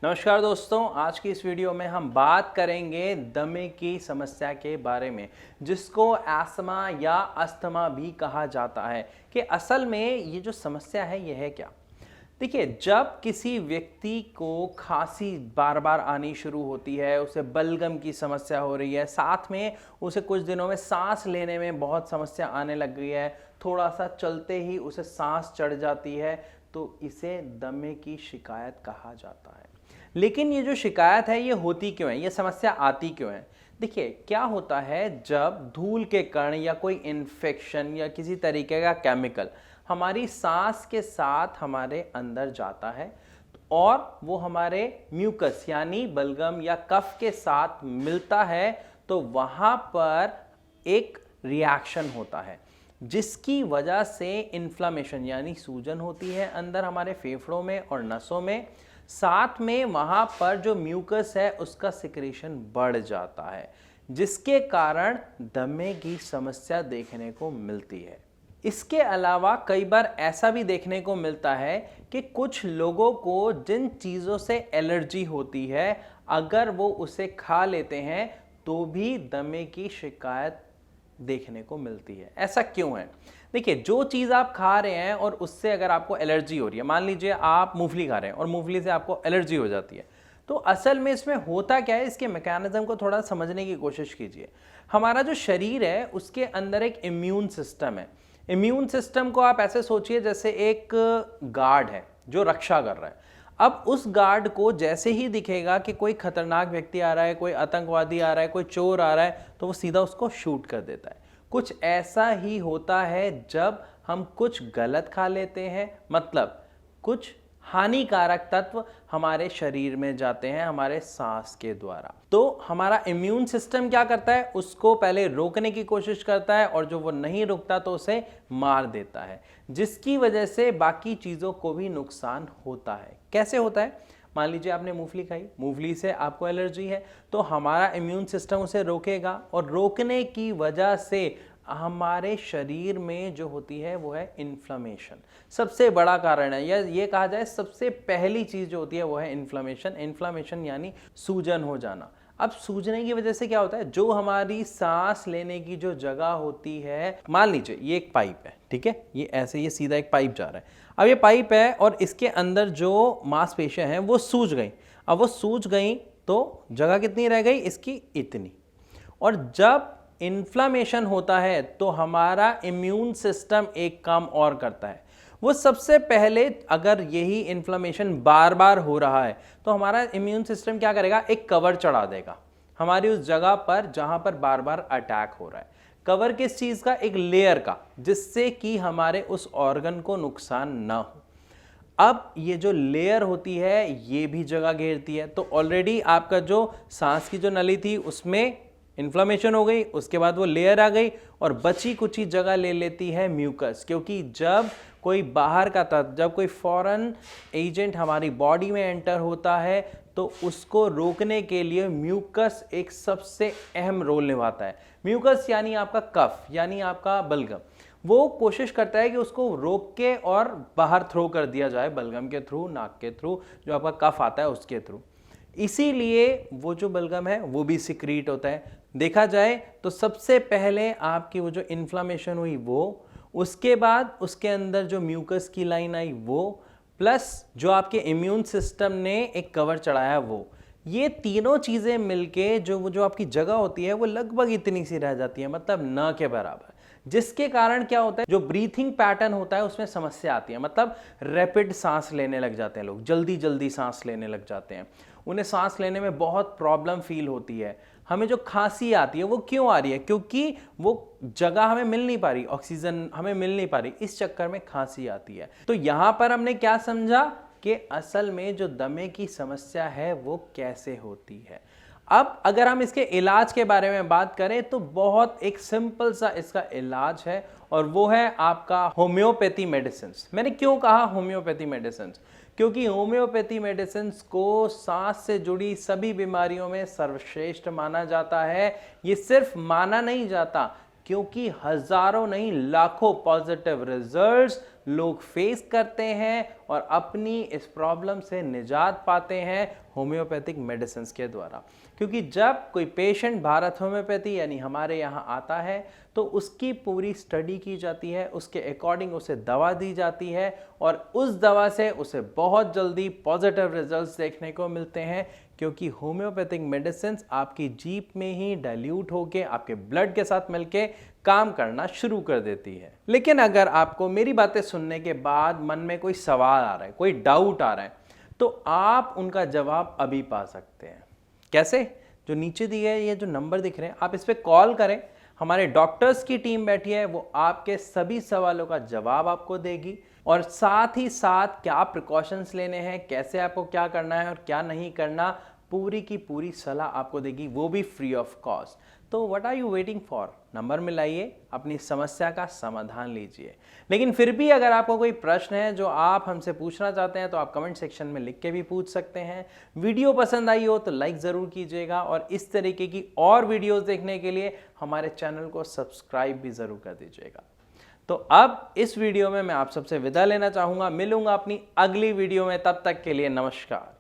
नमस्कार दोस्तों, आज की इस वीडियो में हम बात करेंगे दमे की समस्या के बारे में, जिसको एस्थमा या अस्थमा भी कहा जाता है। कि असल में ये जो समस्या है ये है क्या। देखिए, जब किसी व्यक्ति को खांसी बार बार आनी शुरू होती है, उसे बलगम की समस्या हो रही है, साथ में उसे कुछ दिनों में सांस लेने में बहुत समस्या आने लग गई है, थोड़ा सा चलते ही उसे सांस चढ़ जाती है, तो इसे दमे की शिकायत कहा जाता है। लेकिन ये जो शिकायत है ये होती क्यों है, ये समस्या आती क्यों है। देखिए, क्या होता है जब धूल के कण या कोई इन्फेक्शन या किसी तरीके का केमिकल हमारी सांस के साथ हमारे अंदर जाता है और वो हमारे म्यूकस यानी बलगम या कफ के साथ मिलता है, तो वहाँ पर एक रिएक्शन होता है जिसकी वजह से इन्फ्लामेशन यानी सूजन होती है अंदर हमारे फेफड़ों में और नसों में। साथ में वहाँ पर जो म्यूकस है उसका सिक्रेशन बढ़ जाता है, जिसके कारण दमे की समस्या देखने को मिलती है। इसके अलावा कई बार ऐसा भी देखने को मिलता है कि कुछ लोगों को जिन चीज़ों से एलर्जी होती है, अगर वो उसे खा लेते हैं तो भी दमे की शिकायत देखने को मिलती है। ऐसा क्यों है? देखिए, जो चीज़ आप खा रहे हैं और उससे अगर आपको एलर्जी हो रही है, मान लीजिए आप मूंगफली खा रहे हैं और मूंगफली से आपको एलर्जी हो जाती है, तो असल में इसमें होता क्या है, इसके मैकेनिज्म को थोड़ा समझने की कोशिश कीजिए। हमारा जो शरीर है उसके अंदर एक इम्यून सिस्टम है। इम्यून सिस्टम को आप ऐसे सोचिए जैसे एक गार्ड है जो रक्षा कर रहा है। अब उस गार्ड को जैसे ही दिखेगा कि कोई खतरनाक व्यक्ति आ रहा है, कोई आतंकवादी आ रहा है, कोई चोर आ रहा है, तो वो सीधा उसको शूट कर देता है। कुछ ऐसा ही होता है जब हम कुछ गलत खा लेते हैं, मतलब कुछ हानिकारक तत्व हमारे शरीर में जाते हैं हमारे सांस के द्वारा, तो हमारा इम्यून सिस्टम क्या करता है, उसको पहले रोकने की कोशिश करता है और जो वो नहीं रुकता तो उसे मार देता है, जिसकी वजह से बाकी चीज़ों को भी नुकसान होता है। कैसे होता है? मान लीजिए आपने मूंगफली खाई, मूंगफली से आपको एलर्जी है, तो हमारा इम्यून सिस्टम उसे रोकेगा और रोकने की वजह से हमारे शरीर में जो होती है वो है इन्फ्लामेशन। सबसे बड़ा कारण है, या ये कहा जाए सबसे पहली चीज़ जो होती है वो है इन्फ्लामेशन। इन्फ्लामेशन यानी सूजन हो जाना। अब सूजने की वजह से क्या होता है, जो हमारी सांस लेने की जो जगह होती है, मान लीजिए ये एक पाइप है, ठीक है, ये ऐसे ये सीधा एक पाइप जा रहा है। अब ये पाइप है और इसके अंदर जो मांसपेशियां हैं वो सूज गई। अब वो सूज गई तो जगह कितनी रह गई, इसकी इतनी। और जब इन्फ्लामेशन होता है तो हमारा इम्यून सिस्टम एक काम और करता है। वो सबसे पहले, अगर यही इन्फ्लामेशन बार बार हो रहा है तो हमारा इम्यून सिस्टम क्या करेगा, एक कवर चढ़ा देगा हमारी उस जगह पर जहां पर बार बार अटैक हो रहा है। कवर किस चीज का? एक लेयर का, जिससे कि हमारे उस ऑर्गन को नुकसान ना हो। अब ये जो लेयर होती है ये भी जगह घेरती है, तो ऑलरेडी आपका जो सांस की जो नली थी उसमें इन्फ्लामेशन हो गई, उसके बाद वो लेयर आ गई और बची कुछ जगह ले लेती है म्यूकस। क्योंकि जब कोई बाहर का तत्व, जब कोई फॉरेन एजेंट हमारी बॉडी में एंटर होता है तो उसको रोकने के लिए म्यूकस एक सबसे अहम रोल निभाता है। म्यूकस यानी आपका कफ यानी आपका बलगम, वो कोशिश करता है कि उसको रोक के और बाहर थ्रो कर दिया जाए, बलगम के थ्रू, नाक के थ्रू, जो आपका कफ आता है उसके थ्रू। इसीलिए वो जो बलगम है वो भी सिक्रीट होता है। देखा जाए तो सबसे पहले आपकी वो जो इन्फ्लामेशन हुई वो, उसके बाद उसके अंदर जो म्यूकस की लाइन आई वो, प्लस जो आपके इम्यून सिस्टम ने एक कवर चढ़ाया वो, ये तीनों चीज़ें मिलके जो आपकी जगह होती है वो लगभग इतनी सी रह जाती है, मतलब न के बराबर। जिसके कारण क्या होता है, जो ब्रीथिंग पैटर्न होता है उसमें समस्या आती है। मतलब रैपिड सांस लेने लग जाते हैं लोग, जल्दी जल्दी सांस लेने लग जाते हैं, उन्हें सांस लेने में बहुत प्रॉब्लम फील होती है। हमें जो खांसी आती है वो क्यों आ रही है? क्योंकि वो जगह हमें मिल नहीं पा रही, ऑक्सीजन हमें मिल नहीं पा रही, इस चक्कर में खांसी आती है। तो यहां पर हमने क्या समझा कि असल में जो दमे की समस्या है वो कैसे होती है। अब अगर हम इसके इलाज के बारे में बात करें तो बहुत एक सिंपल सा इसका इलाज है, और वो है आपका होम्योपैथी मेडिसिन। मैंने क्यों कहा होम्योपैथी मेडिसिन? क्योंकि होम्योपैथी मेडिसिन को सांस से जुड़ी सभी बीमारियों में सर्वश्रेष्ठ माना जाता है। ये सिर्फ माना नहीं जाता, क्योंकि हजारों नहीं लाखों पॉजिटिव रिजल्ट्स लोग फेस करते हैं और अपनी इस प्रॉब्लम से निजात पाते हैं होम्योपैथिक मेडिसिन के द्वारा। क्योंकि जब कोई पेशेंट भारत होम्योपैथी यानी हमारे यहाँ आता है तो उसकी पूरी स्टडी की जाती है, उसके अकॉर्डिंग उसे दवा दी जाती है और उस दवा से उसे बहुत जल्दी पॉजिटिव रिजल्ट्स देखने को मिलते हैं, क्योंकि होम्योपैथिक मेडिसिन आपकी जीभ में ही डाइल्यूट होके आपके ब्लड के साथ मिलके काम करना शुरू कर देती है। लेकिन अगर आपको मेरी बातें सुनने के बाद मन में कोई सवाल आ रहा है, कोई डाउट आ रहा है, तो आप उनका जवाब अभी पा सकते हैं। कैसे? जो नीचे दिए गए ये जो नंबर दिख रहे हैं, आप इस पर कॉल करें, हमारे डॉक्टर्स की टीम बैठी है, वो आपके सभी सवालों का जवाब आपको देगी और साथ ही साथ क्या प्रिकॉशंस लेने हैं, कैसे आपको क्या करना है और क्या नहीं करना, पूरी की पूरी सलाह आपको देगी, वो भी फ्री ऑफ कॉस्ट। तो what are you waiting for? Number मिलाइए, अपनी समस्या का समाधान लीजिए। लेकिन फिर भी अगर आपको कोई प्रश्न है जो आप हमसे पूछना चाहते हैं तो आप कमेंट सेक्शन में लिख के भी पूछ सकते हैं। वीडियो पसंद आई हो तो लाइक ज़रूर कीजिएगा और इस तरीके की और वीडियोस देखने के लिए हमारे चैनल को सब्सक्राइब भी ज़रूर कर दीजिएगा। तो अब इस वीडियो में मैं आप सबसे विदा लेना चाहूँगा, मिलूंगा अपनी अगली वीडियो में, तब तक के लिए नमस्कार।